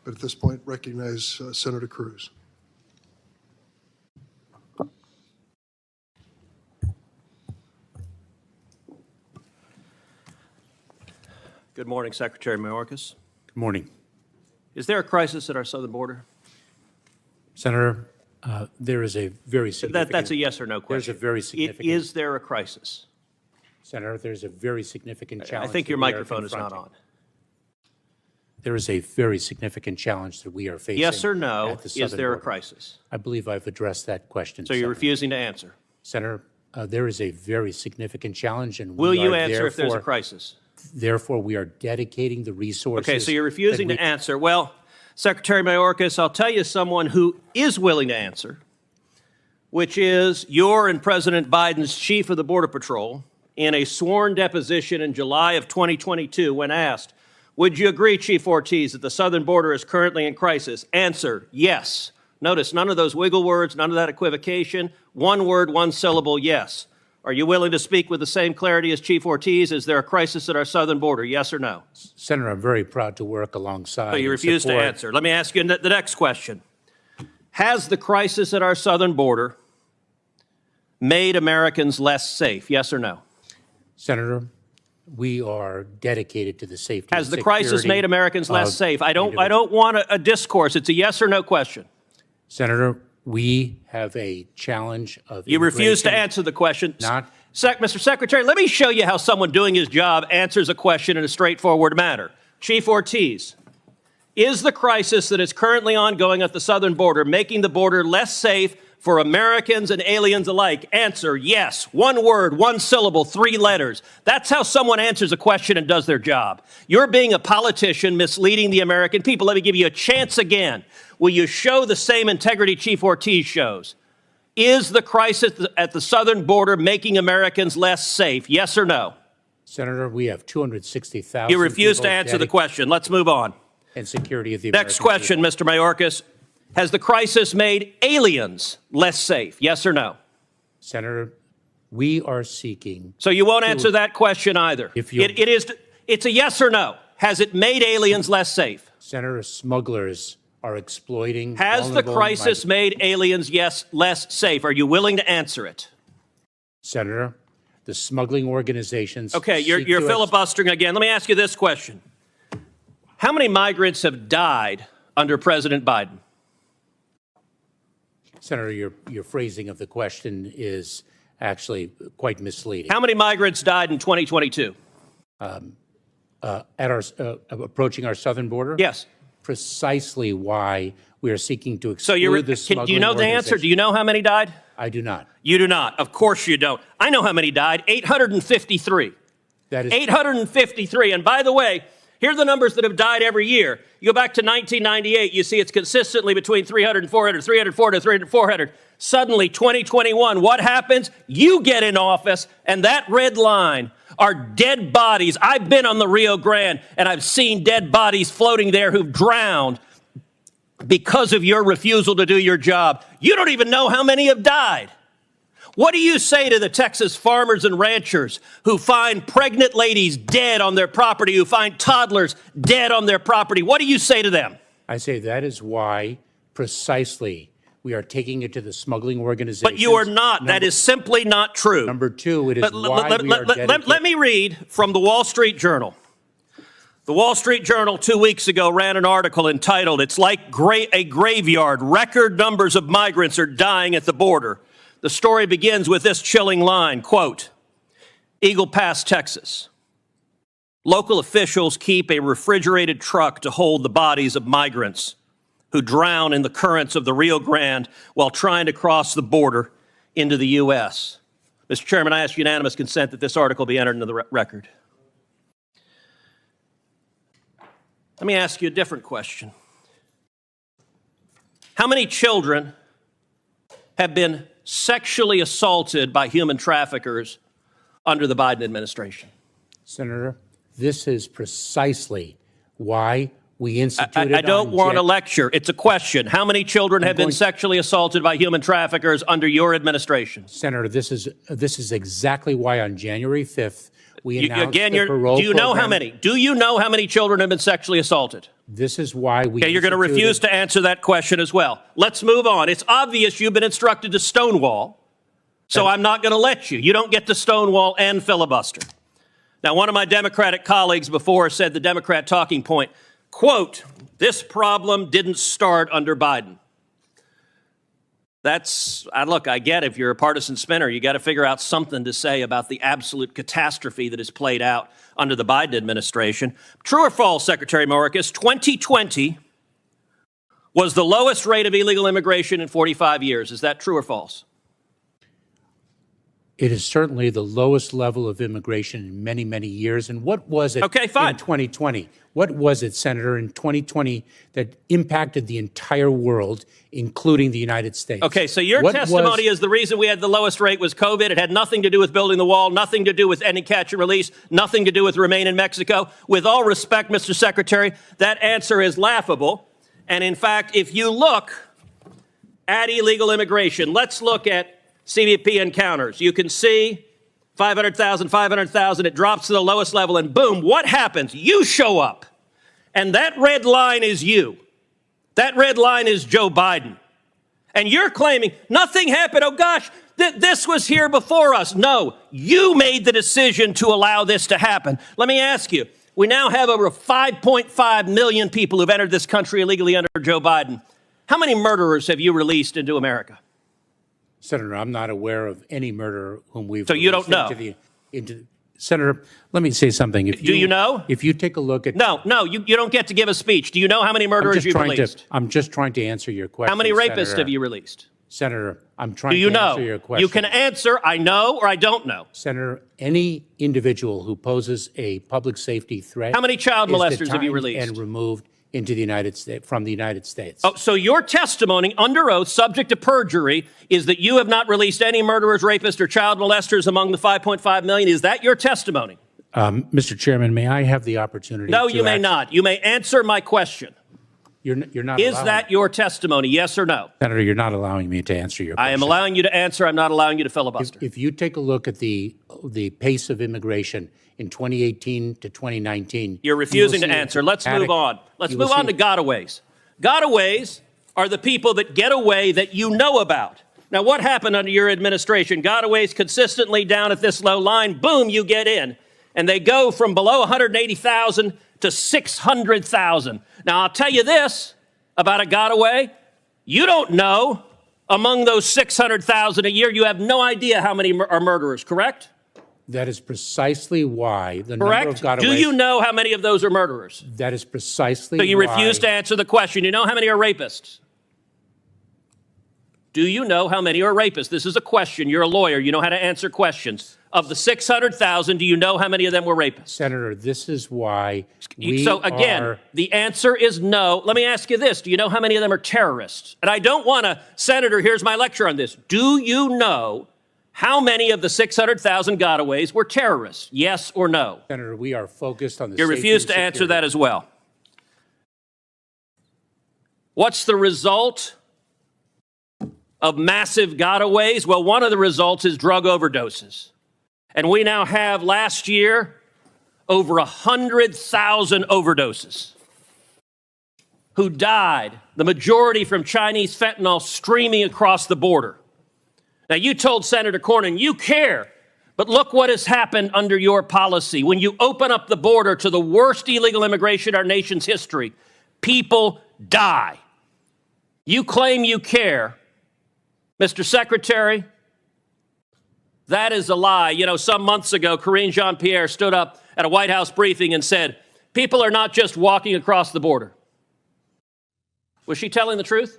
but at this point, recognize Senator Cruz. Good morning, Secretary Mayorkas. Good morning. Is there a crisis at our southern border? Senator, there is a very significant... That's a yes or no question. There's a very significant... Is there a crisis? Senator, there's a very significant challenge. I think your microphone is not on. There is a very significant challenge that we are facing. Yes or no, at the is southern there a border. crisis? I believe I've addressed that question. So you're refusing to answer? Senator, there is a very significant challenge, and will you answer if there's a crisis? Therefore, we are dedicating the resources... Okay, so you're refusing to answer. Well, Secretary Mayorkas, I'll tell you someone who is willing to answer, which is your and President Biden's chief of the Border Patrol in a sworn deposition in July of 2022 when asked, would you agree, Chief Ortiz, that the southern border is currently in crisis? Answer, yes. Notice none of those wiggle words, none of that equivocation. One word, one syllable, yes. Are you willing to speak with the same clarity as Chief Ortiz? Is there a crisis at our southern border, yes or no? Senator, I'm very proud to work alongside... So you refuse to answer. Let me ask you the next question. Has the crisis at our southern border made Americans less safe, yes or no? Senator, we are dedicated to the safety and security. Has the crisis made Americans less safe? I don't want a discourse. It's a yes or no question. Senator, we have a challenge of You refuse to answer the question. Mr. Secretary, let me show you how someone doing his job answers a question in a straightforward manner. Chief Ortiz, is the crisis that is currently ongoing at the southern border making the border less safe for Americans and aliens alike? Answer, yes. One word, one syllable, 3 letters. That's how someone answers a question and does their job. You're being a politician misleading the American people. Let me give you a chance again. Will you show the same integrity Chief Ortiz shows? Is the crisis at the southern border making Americans less safe? Yes or no? Senator, we have 260,000 You refuse to answer the question. Let's move on. And security of the Next question, Mr. Mayorkas. Has the crisis made aliens less safe? Yes or no? Senator, we are seeking... So you won't answer that question either. It's a yes or no. Has it made aliens less safe? Senator, smugglers are exploiting... Has the crisis made aliens, yes, less safe? Are you willing to answer it? Senator, the smuggling organizations... Okay, you're filibustering again. Let me ask you this question. How many migrants have died under President Biden? Senator, your phrasing of the question is actually quite misleading. How many migrants died in 2022? Approaching our southern border? Yes. Precisely why we are seeking to exclude the smuggling do you know the answer? Do you know how many died? I do not. You do not. Of course you don't. I know how many died. 853. That is 853. And by the way, here are the numbers that have died every year. You go back to 1998, you see it's consistently between 300 and 400, 300, 400, 300, 400. Suddenly, 2021, what happens? You get in office, and that red line are dead bodies. I've been on the Rio Grande, and I've seen dead bodies floating there who've drowned because of your refusal to do your job. You don't even know how many have died. What do you say to the Texas farmers and ranchers who find pregnant ladies dead on their property, who find toddlers dead on their property? What do you say to them? I say that is why precisely we are taking it to the smuggling organizations. But you are not. That is simply not true. Number two, it is why we are dedicated. Let me read from the Wall Street Journal. The Wall Street Journal 2 weeks ago ran an article entitled, "It's like a graveyard. Record numbers of migrants are dying at the border." The story begins with this chilling line, quote, Eagle Pass, Texas. Local officials keep a refrigerated truck to hold the bodies of migrants who drown in the currents of the Rio Grande while trying to cross the border into the U.S. Mr. Chairman, I ask unanimous consent that this article be entered into the record. Let me ask you a different question. How many children have been sexually assaulted by human traffickers under the Biden administration? Senator, this is precisely why We instituted I don't on want a Jan- lecture. It's a question. How many children have been going- sexually assaulted by human traffickers under your administration? Senator, this is exactly why on January 5th, we announced Again, the parole do you know how program. many? Do you know how many children have been sexually assaulted? This is why we Okay, you're going to instituted- refuse to answer that question as well. Let's move on. It's obvious you've been instructed to stonewall, so I'm not going to let you. You don't get to stonewall and filibuster. Now, one of my Democratic colleagues before said the Democrat talking point, quote, this problem didn't start under Biden. Look, I get if you're a partisan spinner, you got to figure out something to say about the absolute catastrophe that has played out under the Biden administration. True or false, Secretary Mayorkas, 2020 was the lowest rate of illegal immigration in 45 years. Is that true or false? It is certainly the lowest level of immigration in many, many years. And what was it Okay, fine. in 2020? What was it, Senator, in 2020 that impacted the entire world, including the United States? Okay, so your testimony is the reason we had the lowest rate was COVID. It had nothing to do with building the wall, nothing to do with ending catch and release, nothing to do with Remain in Mexico. With all respect, Mr. Secretary, that answer is laughable. And in fact, if you look at illegal immigration, let's look at CBP encounters. You can see 500,000, 500,000, it drops to the lowest level, and boom, what happens? You show up. And that red line is you. That red line is Joe Biden. And you're claiming nothing happened. Oh gosh, this was here before us. No, you made the decision to allow this to happen. Let me ask you, we now have over 5.5 million people who've entered this country illegally under Joe Biden. How many murderers have you released into America? Senator, I'm not aware of any murderer whom we've. So you don't know? Senator, let me say something. Do you know? If you take a look at. No, you don't get to give a speech. Do you know how many murderers you've released? I'm just trying to answer your question. How many rapists Senator. have you released? Senator, I'm trying Do you to know? answer your question. You can answer, I know or I don't know. Senator, any individual who poses a public safety threat. How many child is molesters have you detained released? and removed into the United States, from the United States. Oh, so your testimony under oath, subject to perjury, is that you have not released any murderers, rapists, or child molesters among the 5.5 million. Is that your testimony? Mr. Chairman, may I have the opportunity? No, you may not. You may answer my question. You're not. Is that your testimony? Yes or no? Senator, you're not allowing me to answer your question. I am allowing you to answer. I'm not allowing you to filibuster. If you take a look at the pace of immigration in 2018 to 2019, You're refusing to answer. Let's move on. Let's move on to gotaways. Gotaways are the people that get away that you know about. Now, what happened under your administration? Gotaways consistently down at this low line. Boom, you get in. And they go from below 180,000 to 600,000. Now, I'll tell you this about a gotaway. You don't know among those 600,000 a year, you have no idea how many are murderers, correct? That is precisely why the Correct? number of gotaways. Do you know how many of those are murderers? That is precisely So you why. refuse to answer the question. You know how many are rapists? Do you know how many are rapists? This is a question. You're a lawyer. You know how to answer questions. Of the 600,000, do you know how many of them were rapists? Senator, this is why we So again, are. the answer is no. Let me ask you this. Do you know how many of them are terrorists? And I don't want to, Senator, here's my lecture on this. Do you know how many of the 600,000 gotaways were terrorists? Yes or no? Senator, we are focused on the You safety refuse and to answer security. that as well. What's the result of massive gotaways? Well, one of the results is drug overdoses. And we now have, last year, over 100,000 overdoses who died, the majority from Chinese fentanyl streaming across the border. Now, you told Senator Cornyn, you care, but look what has happened under your policy. When you open up the border to the worst illegal immigration in our nation's history, people die. You claim you care. Mr. Secretary, that is a lie. You know, some months ago, Karine Jean-Pierre stood up at a White House briefing and said, people are not just walking across the border. Was she telling the truth?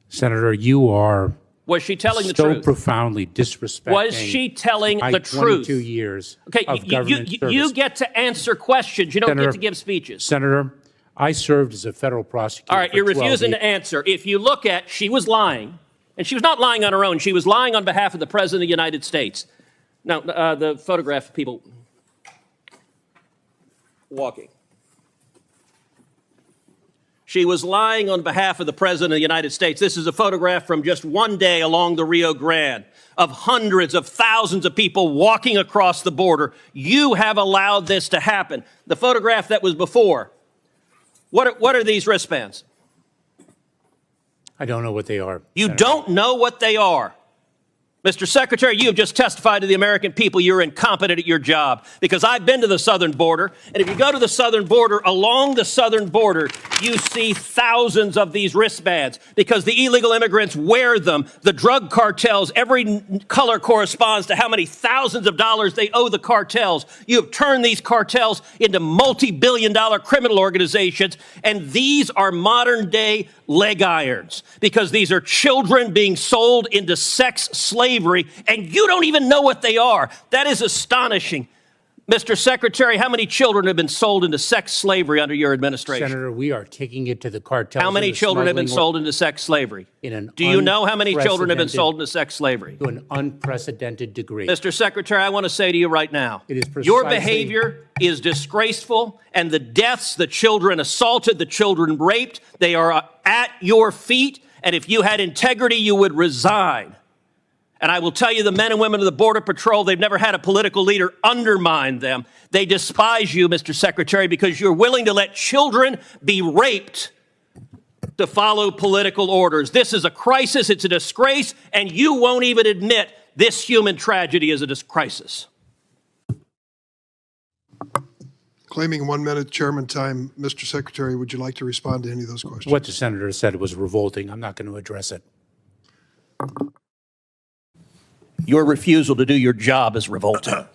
Senator, you are Was she telling the so truth? profoundly disrespecting. Was she telling my the truth? 22 years Okay, of government service. you get to answer questions. You don't Senator, get to give speeches. Senator, I served as a federal prosecutor. All right, for you're 12 refusing years. to answer. If you look at, she was lying, and she was not lying on her own. She was lying on behalf of the President of the United States. Now, the photograph of people walking. She was lying on behalf of the President of the United States. This is a photograph from just one day along the Rio Grande of hundreds of thousands of people walking across the border. You have allowed this to happen. The photograph that was before, what are these wristbands? I don't know what they are. You Senator. don't know what they are. Mr. Secretary, you have just testified to the American people you're incompetent at your job, because I've been to the southern border, and if you go to the southern border, along the southern border, you see thousands of these wristbands because the illegal immigrants wear them. The drug cartels, every color corresponds to how many thousands of dollars they owe the cartels. You have turned these cartels into multi-billion-dollar criminal organizations, and these are modern-day leg irons because these are children being sold into sex slavery, and you don't even know what they are. That is astonishing. Mr. Secretary, how many children have been sold into sex slavery under your administration? Senator, we are taking it to the cartels. How many children have been sold into sex slavery? Do you know how many children have been sold into sex slavery? To an unprecedented degree. Mr. Secretary, I want to say to you right now, It is precisely- your behavior is disgraceful, and the deaths, the children assaulted, the children raped, they are at your feet, and if you had integrity, you would resign. And I will tell you, the men and women of the Border Patrol, they've never had a political leader undermine them. They despise you, Mr. Secretary, because you're willing to let children be raped to follow political orders. This is a crisis, it's a disgrace, and you won't even admit this human tragedy is a crisis. Claiming 1 minute chairman time, Mr. Secretary, would you like to respond to any of those questions? What the senator said was revolting. I'm not going to address it. Your refusal to do your job is revolting.